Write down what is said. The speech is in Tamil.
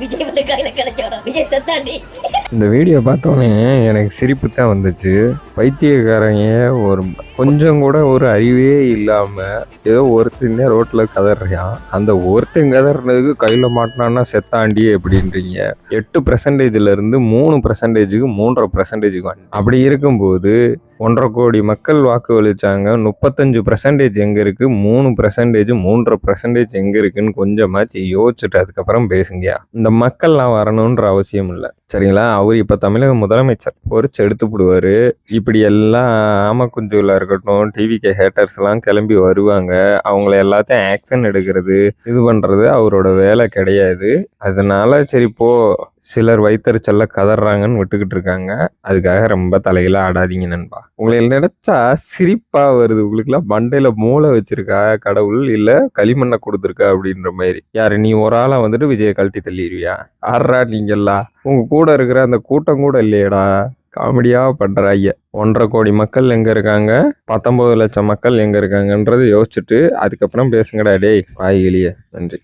விஜய் வந்து கையில கிடைச்சோட விஜய் செத்தாண்டி. இந்த வீடியோ பார்த்தோன்னே எனக்கு சிரிப்பு தான் வந்துச்சு. பைத்தியக்காரங்க ஒரு கொஞ்சம் கூட ஒரு அறிவே இல்லாமல் ஏதோ ஒருத்தன் ரோட்டில் கதறான். அந்த ஒருத்தன் கதறினதுக்கு கையில் மாட்டினான்னா செத்தாண்டி அப்படின்றீங்க. 8%லேருந்து 3%க்கு 3.5%க்கு அப்படி இருக்கும்போது 1.5 கோடி மக்கள் வாக்குகளிச்சாங்க. 35% எங்கே இருக்குது, 3%, 3.5% எங்கே இருக்குன்னு கொஞ்சமாச்சு யோசிச்சுட்டு அதுக்கப்புறம் பேசுங்க. இந்த மக்கள்லாம் வரணுன்ற அவசியம் இல்லை, சரிங்களா? அவர் இப்போ தமிழக முதலமைச்சர் பொறிச்சு எடுத்து போடுவார். இப்படி எல்லாம் ஆமக்குஞ்சுவில் இருக்கட்டும், டிவிகே ஹேட்டர்ஸ்லாம் கிளம்பி வருவாங்க. அவங்கள எல்லாத்தையும் ஆக்ஷன் எடுக்கிறது, இது பண்ணுறது அவரோட வேலை கிடையாது. அதனால சரி போ, சிலர் வைத்தறிச்சல்ல கதறாங்கன்னு விட்டுக்கிட்டு இருக்காங்க. அதுக்காக ரொம்ப தலையில ஆடாதீங்க நண்பா. உங்களை நினைச்சா சிரிப்பா வருது. உங்களுக்குலாம் மண்டையில மூளை வச்சிருக்கா கடவுள், இல்ல களிமண்ணை கொடுத்துருக்கா அப்படின்ற மாதிரி. யாரு நீ ஒரு ஆளா வந்துட்டு விஜயை கழட்டி தள்ளிடுவியா? ஆறா நீங்கெல்லாம் உங்க கூட இருக்கிற அந்த கூட்டம் கூட இல்லையடா. காமெடியா பண்றாங்க. 1.5 கோடி மக்கள் எங்க இருக்காங்க, 19 லட்சம் மக்கள் எங்க இருக்காங்கன்றதை யோசிச்சுட்டு அதுக்கப்புறம் பேசுங்கடா டேய் வாய்கிலியே. நன்றி.